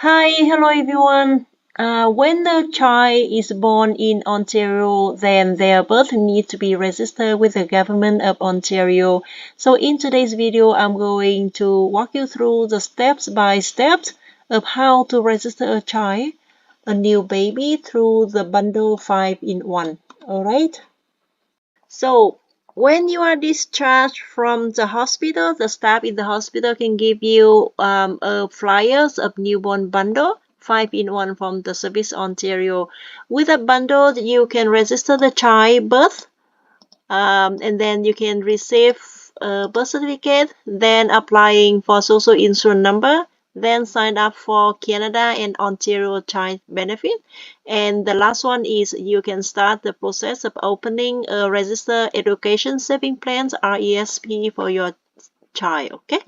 Hi, hello everyone. When a child is born in Ontario, then their birth needs to be registered with the government of Ontario. So in today's video, I'm going to walk you through the steps by steps of how to register a child, a new baby, through the bundle 5-in-1. Alright? So when you are discharged from the hospital, the staff in the hospital can give you a flyers of newborn bundle 5-in-1 from the Service Ontario. With a bundle, you can register the child birth, and then you can receive a birth certificate, then applying for social insurance number, then sign up for Canada and Ontario child benefit. And the last one is you can start the process of opening a registered education saving plans RESP for your child. Okay,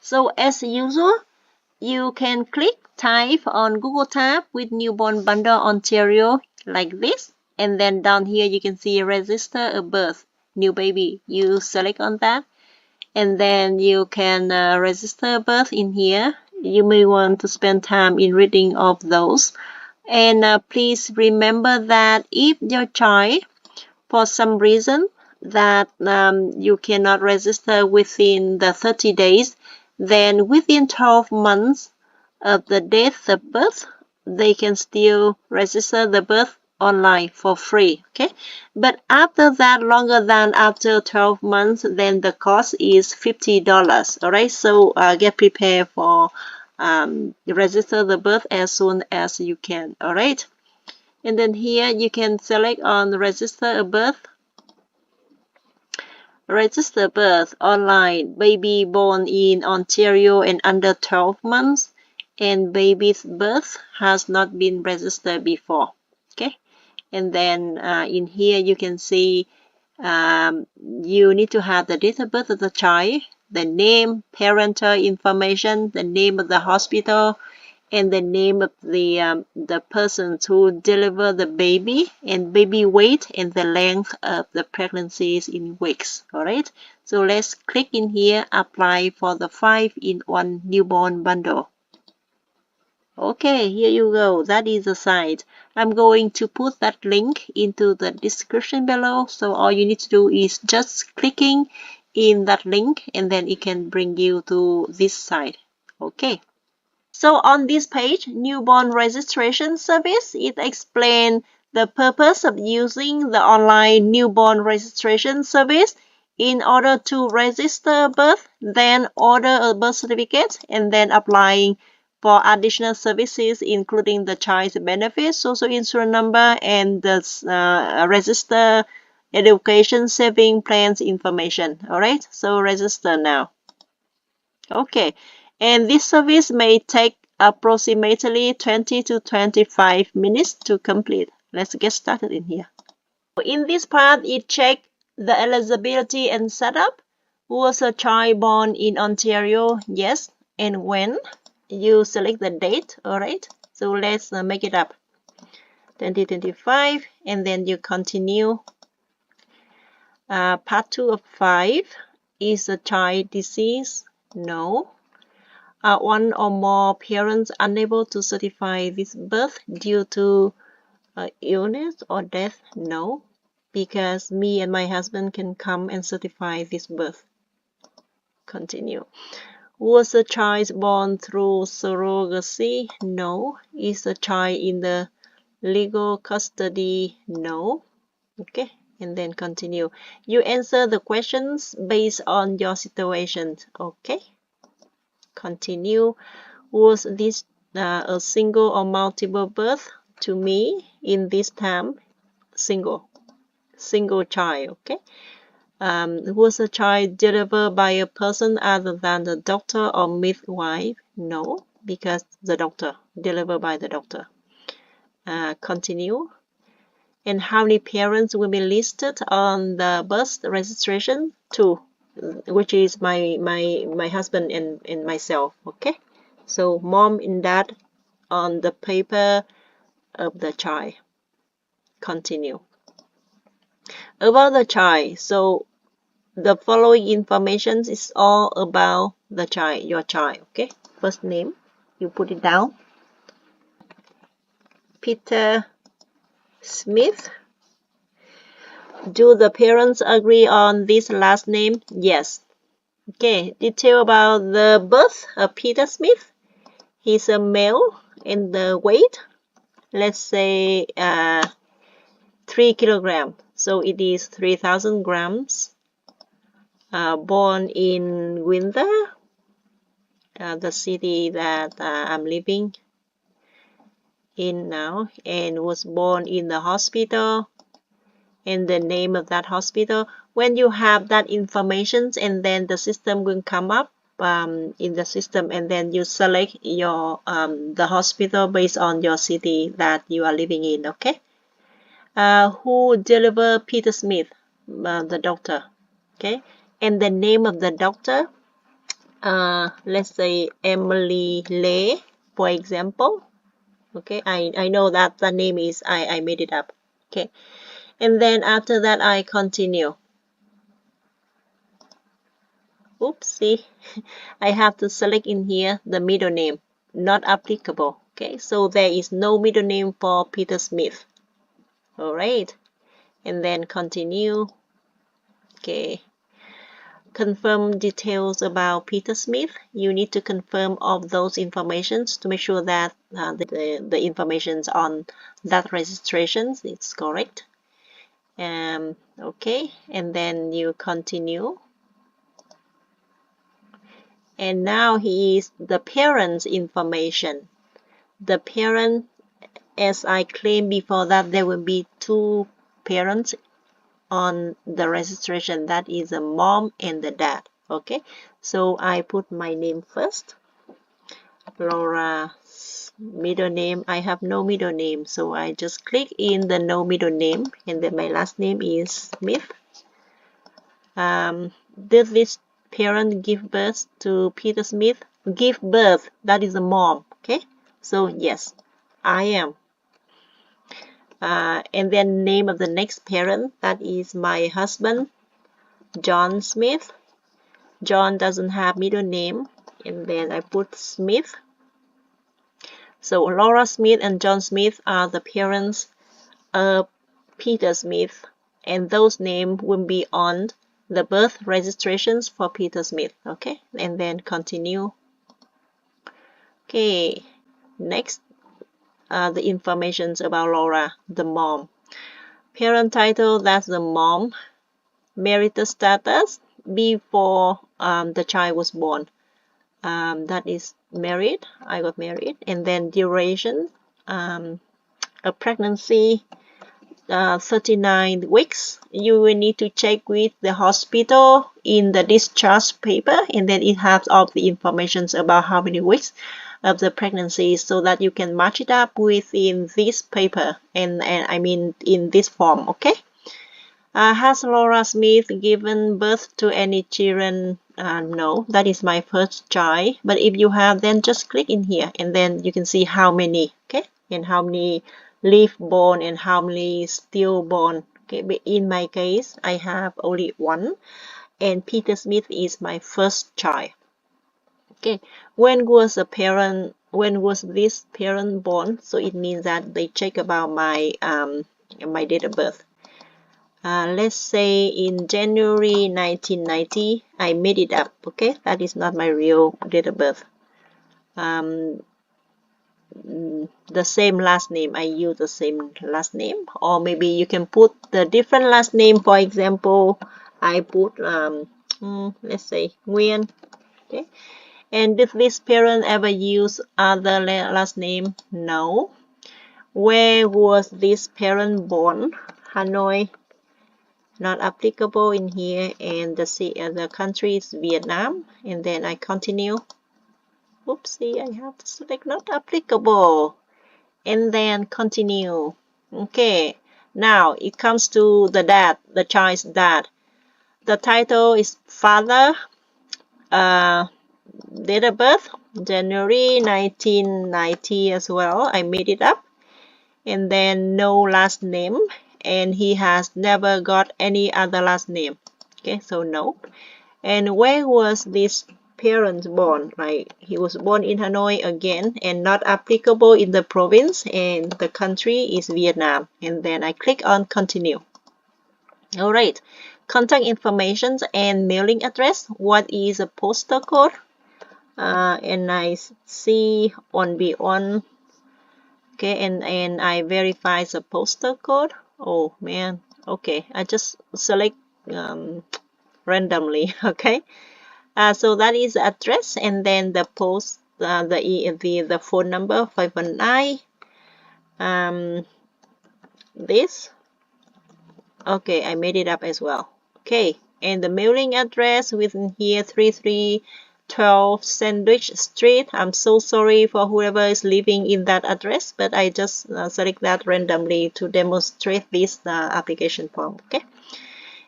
so as usual, you can click type on Google tab with newborn bundle Ontario like this, and then down here you can see register a birth new baby. You select on that, and then you can register a birth in here. You may want to spend time in reading of those, and please remember that if your child for some reason that you cannot register within the 30 days, then within 12 months of the date of birth, they can still register the birth online for free. Okay, but after that, longer than after 12 months, then the cost is $50. All right, so get prepared for register the birth as soon as you can. All right, and then here you can select on register a birth. Register birth online, baby born in Ontario and under 12 months, and baby's birth has not been registered before. Okay, and then in here you can see you need to have the date of birth of the child, the name, parental information, the name of the hospital, and the name of the person who delivered the baby, and baby weight and the length of the pregnancies in weeks. All right, so let's click in here, apply for the 5-in-1 newborn bundle. Okay, here you go. That is the site. I'm going to put that link into the description below. So all you need to do is just clicking in that link, and then it can bring you to this site. Okay. So on this page, Newborn Registration Service, it explains the purpose of using the online newborn registration service in order to register a birth, then order a birth certificate, and then applying for additional services, including the child benefit, social insurance number, and the register education saving plans information. All right, so register now. Okay, and this service may take approximately 20 to 25 minutes to complete. Let's get started in here. In this part, it checks the eligibility and setup. Was a child born in Ontario? Yes. And when? You select the date, alright? So let's make it up. 2025, and then you continue. Part 2 of 5. Is a child deceased? No. Are one or more parents unable to certify this birth due to illness or death? No, because me and my husband can come and certify this birth. Continue. Was a child born through surrogacy? No. Is a child in the legal custody? No. Okay, and then continue. You answer the questions based on your situation. Okay. Continue. Was this a single or multiple birth? To me, in this time, single child. Okay. Was a child delivered by a person other than the doctor or midwife? No, because the doctor delivered by the doctor. Continue. And how many parents will be listed on the birth registration? 2, which is my husband and myself. Okay, so mom and dad on the paper of the child. Continue. About the child, so the following information is all about the child, your child. Okay, first name, you put it down. Peter Smith. Do the parents agree on this last name? Yes. Okay, detail about the birth of Peter Smith. He's a male, and the weight, let's say 3 kilograms. So it is 3,000 grams. Born in Windsor, the city that I'm living in now, and was born in the hospital, and the name of that hospital. When you have that information, and then the system will come up in the system, and then you select your the hospital based on your city that you are living in. Okay. Who delivered Peter Smith? The doctor. Okay. And the name of the doctor, let's say Emily Lay, for example. Okay, I know that the name is, I made it up. Okay, and then after that I continue. Oopsie, I have to select in here the middle name, not applicable. Okay, so there is no middle name for Peter Smith. All right, and then continue. Okay, confirm details about Peter Smith. You need to confirm all those informations to make sure that the information on that registration is correct. Okay, and then you continue. And now he is the parent's information. The parent, as I claimed before, that there will be 2 parents on the registration, that is a mom and the dad. Okay, so I put my name first. Laura's middle name, I have no middle name, so I just click in the no middle name, and then my last name is Smith. Did this parent give birth to Peter Smith? Give birth, that is a mom. Okay, so yes, I am. And then name of the next parent, that is my husband, John Smith. John doesn't have middle name, and then I put Smith. So Laura Smith and John Smith are the parents of Peter Smith, and those names will be on the birth registrations for Peter Smith. Okay, and then continue. Okay, next, the informations about Laura, the mom. Parent title, that's the mom. Marital status, before the child was born, that is married. I got married. And then duration, a pregnancy, 39 weeks. You will need to check with the hospital in the discharge paper, and then it has all the information about how many weeks of the pregnancy, so that you can match it up within this paper, and I mean in this form. Okay. Has Laura Smith given birth to any children? No, that is my first child. But if you have, then just click in here, and then you can see how many. Okay, and how many live born and how many stillborn. Okay, but in my case, I have only 1, and Peter Smith is my first child. Okay, when was this parent born? So it means that they check about my my date of birth. Let's say in January 1990, I made it up. Okay, that is not my real date of birth. The same last name, I use the same last name, or maybe you can put the different last name. For example, I put let's say Nguyen. Okay, and did this parent ever use other last name? No. Where was this parent born? Hanoi, not applicable in here, and the country is Vietnam, and then I continue. Oopsie, I have to select not applicable, and then continue. Okay, now it comes to the dad, the child's dad. The title is father. Date of birth January 1990 as well. I made it up, and then no last name, and he has never got any other last name. Okay, so no. And where was this parents born, like he was born in Hanoi again, and not applicable in the province, and the country is Vietnam. And then I click on continue. All right, contact information and mailing address. What is a postal code? And I see on beyond. Okay, and I verify the postal code. Oh man, okay, I just select randomly. Okay, so that is the address, and then the post, the phone number 519. This. Okay, I made it up as well. Okay, and the mailing address within here 3312 Sandwich Street. I'm so sorry for whoever is living in that address, but I just select that randomly to demonstrate this application form. Okay.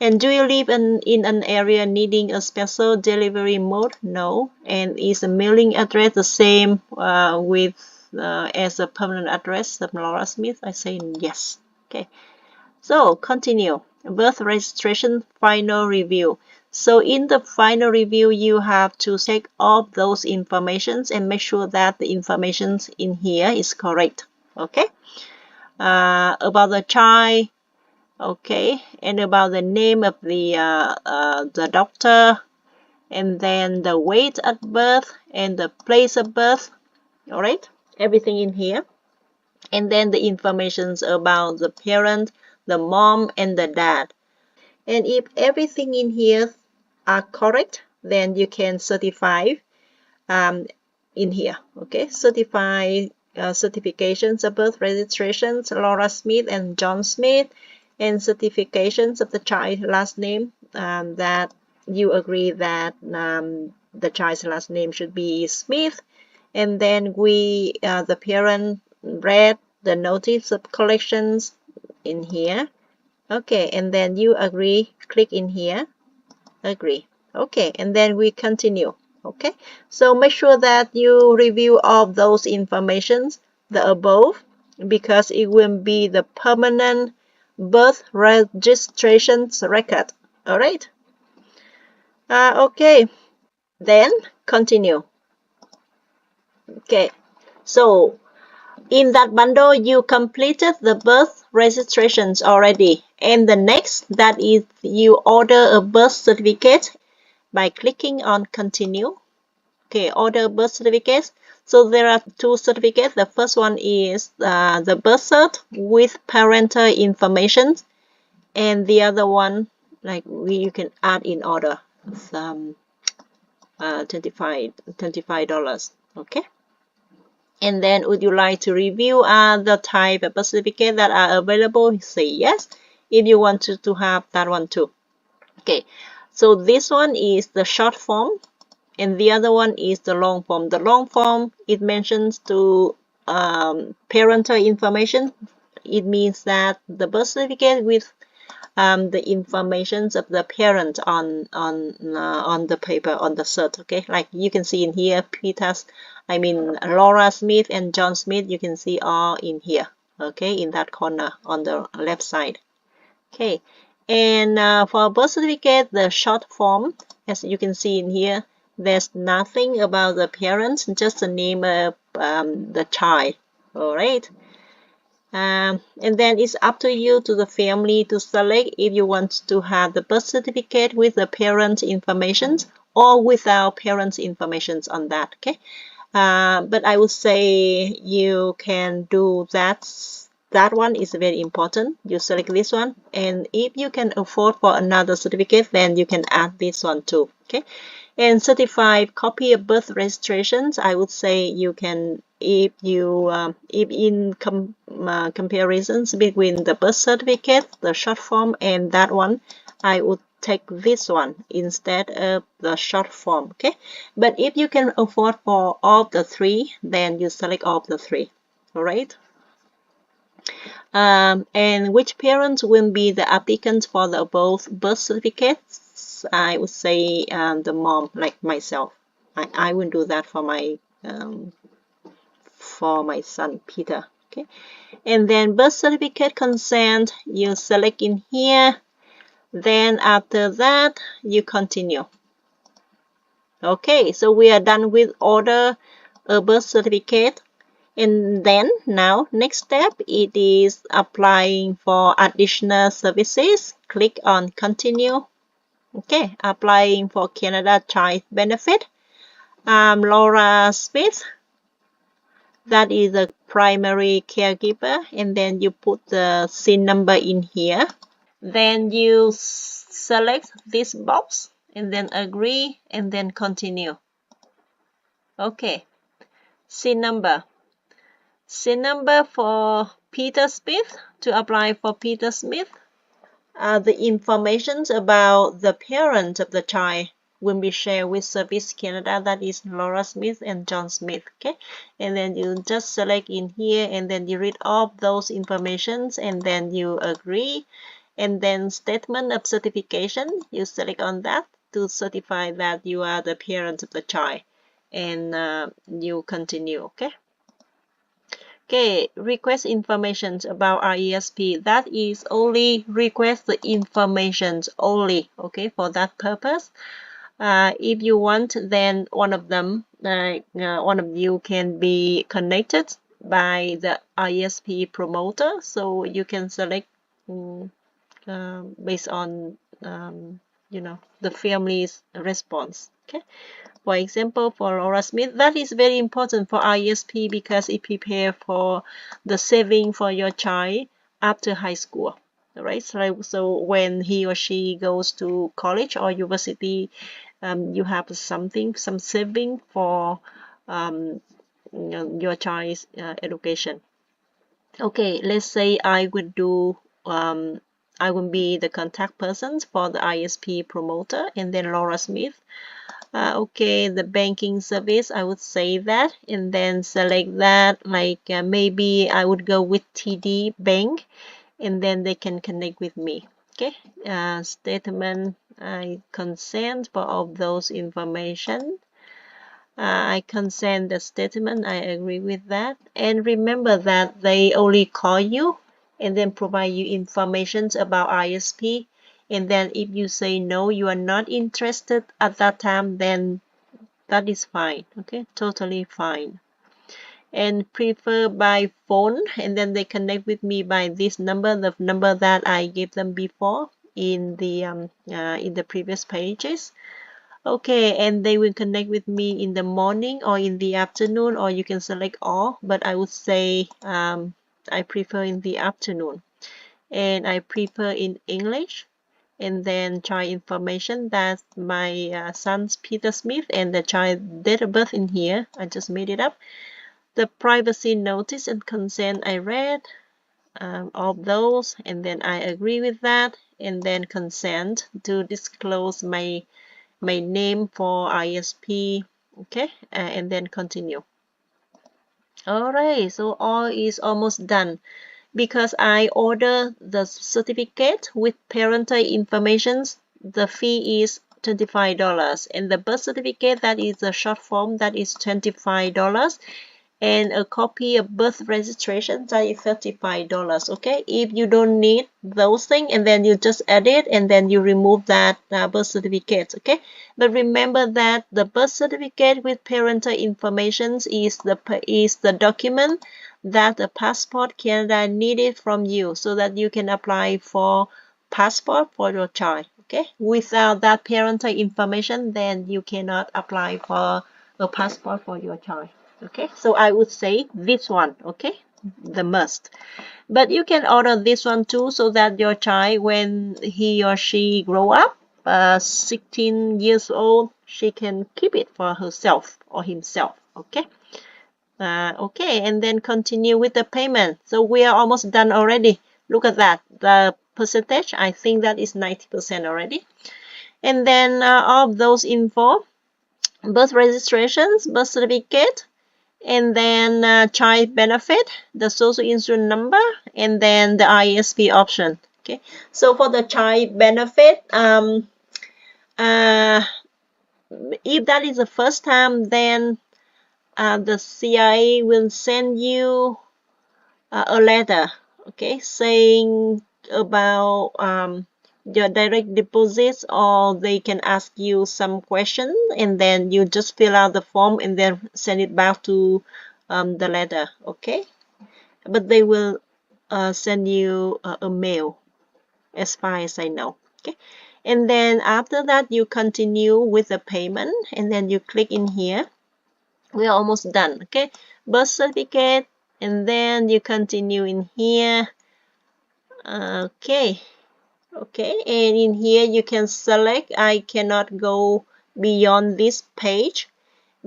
And do you live in an area needing a special delivery mode? No. And is the mailing address the same as a permanent address of Laura Smith? I say yes. Okay. So continue. Birth registration final review. So in the final review, you have to check all those informations and make sure that the information in here is correct. Okay. About the child. Okay, and about the name of the doctor, and then the weight at birth and the place of birth. All right, everything in here, and then the informations about the parent, the mom, and the dad. And if everything in here are correct, then you can certify in here. Okay, certify certifications of birth registrations, Laura Smith and John Smith, and certifications of the child last name, that you agree that the child's last name should be Smith, and then the parent read the notice of collections in here. Okay, and then you agree, click in here, agree. Okay, and then we continue. Okay, so make sure that you review all those informations, the above, because it will be the permanent birth registrations record. All right. Okay, then continue. Okay, so in that bundle you completed the birth registrations already, and the next that is you order a birth certificate by clicking on continue. Okay, order birth certificates. So there are two certificates. The first one is the birth cert with parental information, and the other one, like you can add in order, some $25. Okay. And then would you like to review the type of birth certificate that are available? Say yes if you want to have that one too. Okay, so this one is the short form, and the other one is the long form. The long form, it mentions to parental information. It means that the birth certificate with the informations of the parent on the paper, on the cert. Okay, like you can see in here, Laura Smith and John Smith, you can see all in here. Okay, in that corner on the left side. Okay, and for birth certificate, the short form, as you can see in here, there's nothing about the parents, just the name of the child. All right. And then it's up to you, to the family, to select if you want to have the birth certificate with the parent information or without parents information on that. Okay. But I would say you can do that. That one is very important. You select this one, and if you can afford for another certificate, then you can add this one too. Okay. And certified copy of birth registrations, I would say you can, if in comparisons between the birth certificate, the short form, and that one, I would take this one instead of the short form. Okay, but if you can afford for all the three, then you select all the three. All right. And which parents will be the applicants for the above birth certificates? I would say the mom, like myself. I will do that for my son Peter. Okay, and then birth certificate consent, you select in here. Then after that, you continue. Okay, so we are done with order a birth certificate. And then now next step, it is applying for additional services. Click on continue. Okay, applying for Canada Child Benefit. Laura Smith, that is the primary caregiver, and then you put the SIN number in here. Then you select this box and then agree and then continue. Okay, SIN number. SIN number for Peter Smith. To apply for Peter Smith, the information about the parent of the child will be shared with Service Canada, that is Laura Smith and John Smith. Okay, and then you just select in here and then you read all those informations and then you agree. And then statement of certification, you select on that to certify that you are the parent of the child, and you continue. Okay, request information about RESP. That is only request the information only, okay, for that purpose. If you want, then one of you can be connected by the RESP promoter, so you can select based on the family's response. Okay. For example, for Laura Smith, that is very important for RESP because it prepares for the saving for your child after high school. Right? So when he or she goes to college or university, you have some saving for your child's education. Okay, let's say I would do I will be the contact person for the RESP promoter, and then Laura Smith. Okay, the banking service, I would say that, and then select that, like maybe I would go with TD Bank, and then they can connect with me. Okay, statement, I consent for all those information. I consent the statement, I agree with that. And remember that they only call you and then provide you information about RESP. And then if you say no, you are not interested at that time, then that is fine. Okay, totally fine. And prefer by phone, and then they connect with me by this number, the number that I gave them before in the previous pages. Okay, and they will connect with me in the morning or in the afternoon, or you can select all, but I would say I prefer in the afternoon. And I prefer in English. And then child information, that's my son's Peter Smith, and the child date of birth in here, I just made it up. The privacy notice and consent I read, all those, and then I agree with that, and then consent to disclose my name for RESP. Okay, and then continue. Alright, so all is almost done. Because I order the certificate with parental information, the fee is $25, and the birth certificate, that is the short form, that is $25, and a copy of birth registration, that is $35. Okay, if you don't need those things, and then you just add it and then you remove that birth certificate. Okay, but remember that the birth certificate with parental information is the document that the Passport Canada needed from you so that you can apply for passport for your child. Okay, without that parental information, then you cannot apply for a passport for your child. Okay, so I would say this one. Okay, the must. But you can order this one too, so that your child, when he or she grow up 16 years old, she can keep it for herself or himself. Okay. Okay, and then continue with the payment. So we are almost done already. Look at that. The percentage, I think that is 90% already. And then all of those info, birth registrations, birth certificate, and then child benefit, the social insurance number, and then the RESP option. Okay, so for the child benefit, if that is the first time, then the CIA will send you a letter, okay, saying about your direct deposits, or they can ask you some question, and then you just fill out the form and then send it back to the letter. Okay, but they will send you a mail as far as I know. Okay, and then after that you continue with the payment, and then you click in here. We are almost done. Okay, birth certificate, and then you continue in here. Okay, and in here you can select I cannot go beyond this page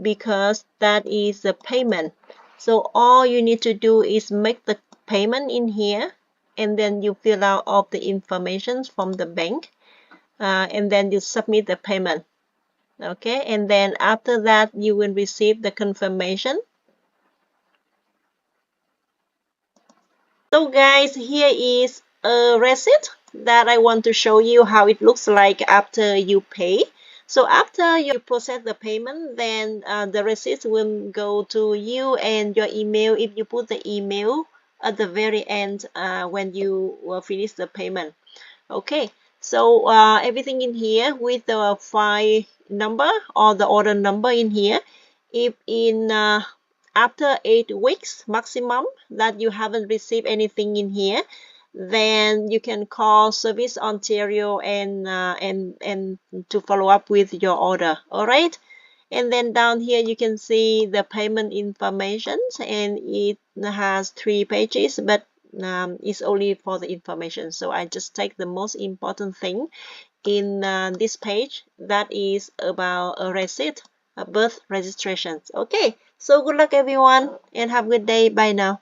because that is the payment. So all you need to do is make the payment in here, and then you fill out all the information from the bank, and then you submit the payment. Okay, and then after that you will receive the confirmation. So guys, here is a receipt that I want to show you how it looks like after you pay. So after you process the payment, then the receipt will go to you and your email if you put the email at the very end when you will finish the payment. Okay, so everything in here with the file number or the order number in here. If in after 8 weeks maximum that you haven't received anything in here, then you can call Service Ontario and to follow up with your order. All right. And then down here you can see the payment information, and it has 3 pages, but it's only for the information. So I just take the most important thing in this page, that is about a receipt, a birth registrations. Okay, so good luck everyone and have a good day. Bye now.